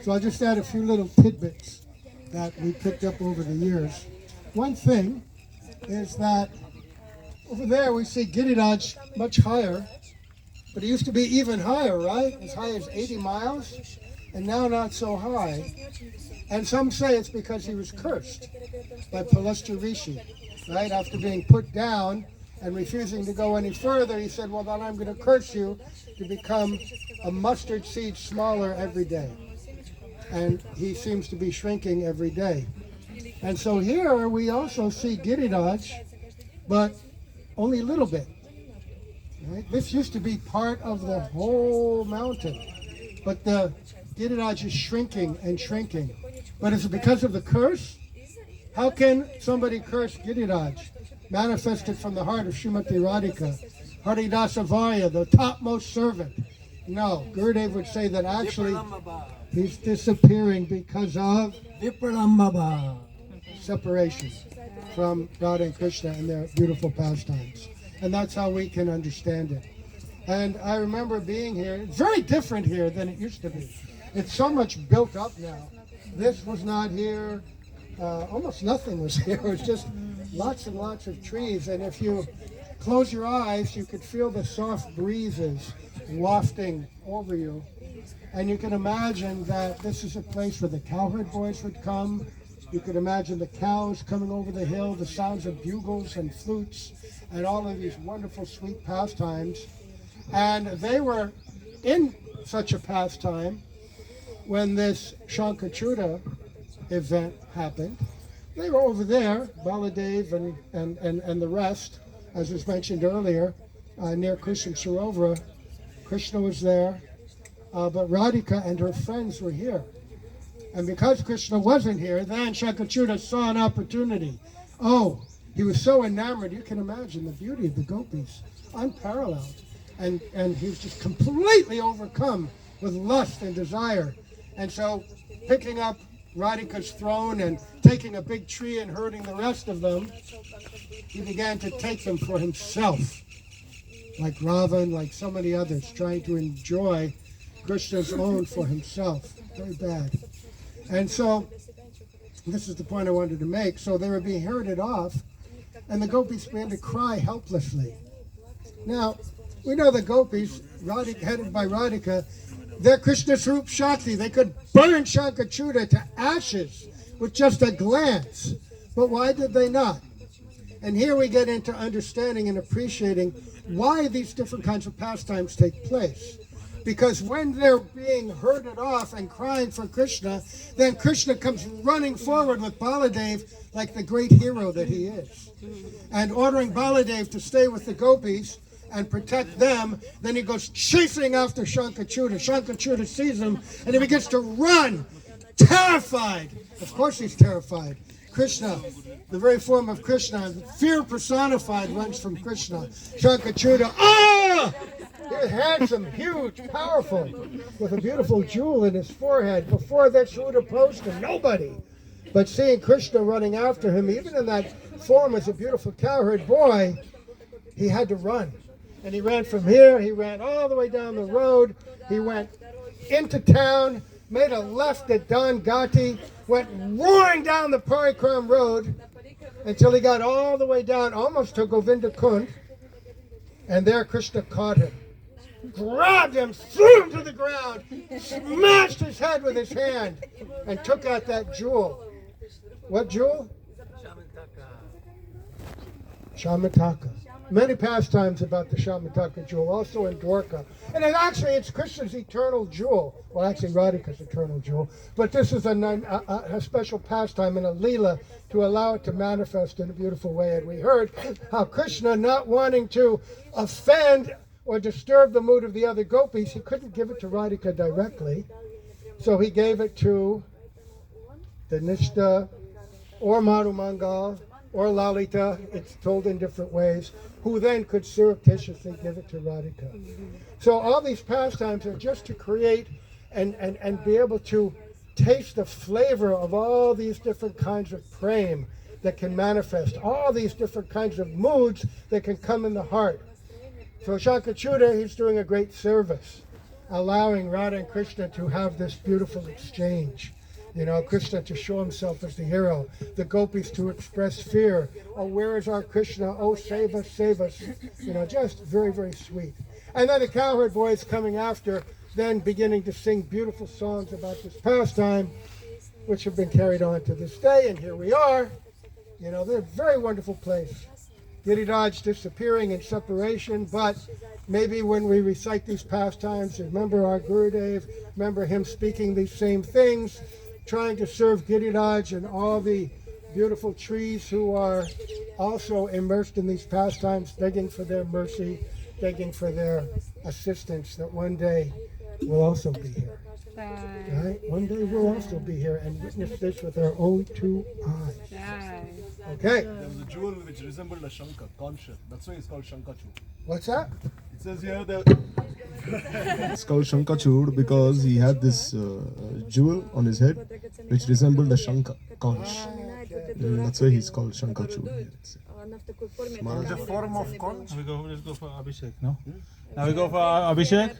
So I'll just add a few little tidbits that we picked up over the years. One thing is that over there we see Giriraj much higher, but it used to be even higher, right? As high as 80 miles, and now not so high. And some say it's because he was cursed by Palastra Rishi, right? After being put down and refusing to go any further, he said, well, then I'm going to curse you to become a mustard seed smaller every day. And he seems to be shrinking every day. And so here we also see Giriraj, but only a little bit. Right? This used to be part of the whole mountain, but the Giriraj is shrinking and shrinking. But is it because of the curse? How can somebody curse Giriraj? Manifested from the heart of Srimati Radhika, Haridasa Varya, the topmost servant. No, Gurudev would say that actually he's disappearing because of separation from Radha and Krishna and their beautiful pastimes. And that's how we can understand it. And I remember being here. It's very different here than it used to be. It's so much built up now. This was not here. Almost nothing was here. It was just lots and lots of trees. And if you close your eyes, you could feel the soft breezes wafting over you. And you can imagine that this is a place where the cowherd boys would come. You could imagine the cows coming over the hill, the sounds of bugles and flutes, and all of these wonderful sweet pastimes. And they were in such a pastime when this Shankachuta event happened. They were over there, Baladev and the rest, as was mentioned earlier, near Krishna Sarovara. Krishna was there, but Radhika and her friends were here. And because Krishna wasn't here, then Shankachuta saw an opportunity. Oh, he was so enamored, you can imagine the beauty of the gopis, unparalleled. And he was just completely overcome with lust and desire. And so picking up Radhika's throne and taking a big tree and herding the rest of them, he began to take them for himself, like Ravan, like so many others, trying to enjoy Krishna's own for himself. Very bad. And so, this is the point I wanted to make. So they were being herded off, and the gopis began to cry helplessly. Now, we know the gopis, headed by Radhika, they're Krishna Swarup Shakti. They could burn Shankachuta to ashes with just a glance. But why did they not? And here we get into understanding and appreciating why these different kinds of pastimes take place. Because when they're being herded off and crying for Krishna, then Krishna comes running forward with Baladev like the great hero that he is. And ordering Baladev to stay with the gopis and protect them. Then he goes chasing after Shankachuta. Shankachuta sees him and he begins to run, terrified. Of course he's terrified. Krishna, the very form of Krishna, fear personified, runs from Krishna. Shankachuta, he's handsome, huge, powerful, with a beautiful jewel in his forehead. Before that, she would have posed to nobody. But seeing Krishna running after him, even in that form as a beautiful cowherd boy, he had to run. And he ran from here, he ran all the way down the road, he went into town, made a left at Dangati, went roaring down the Parikram road until he got all the way down, almost to Govinda Kund, and there Krishna caught him, grabbed him, threw him to the ground, smashed his head with his hand, and took out that jewel. What jewel? Shamataka. Many pastimes about the Shamataka jewel, also in Dwarka. And it's Krishna's eternal jewel. Well, actually Radhika's eternal jewel. But this is a special pastime and a leela to allow it to manifest in a beautiful way. And we heard how Krishna, not wanting to offend or disturb the mood of the other gopis, he couldn't give it to Radhika directly. So he gave it to the Nishta or Marumangal or Lalita, it's told in different ways, who then could surreptitiously give it to Radhika. So all these pastimes are just to create and be able to taste the flavor of all these different kinds of prem that can manifest, all these different kinds of moods that can come in the heart. So Shankachuta, he's doing a great service. allowing Radha and Krishna to have this beautiful exchange. You know, Krishna to show himself as the hero, the gopis to express fear. Oh, where is our Krishna? Oh, save us, save us. You know, just very, very sweet. And then the cowherd boys coming after, then beginning to sing beautiful songs about this pastime, which have been carried on to this day. And here we are. You know, they're a very wonderful place. Giriraj disappearing in separation, but maybe when we recite these pastimes, remember our Gurudev, remember him speaking these same things, trying to serve Giriraj and all the beautiful trees who are also immersed in these pastimes, begging for their mercy, begging for their assistance, that one day we'll also be here. Right? One day we'll also be here and witness this with our own two eyes. Okay. There was a jewel which resembled a shankar, conch. That's why it's called Shankachud. What's that? It says here that it's called Shankachud because he had this jewel on his head which resembled a shankar, conch. That's why he's called Shankachud. It's a form of conch. Let's go for Abhishek, no? Now we go for Abhishek.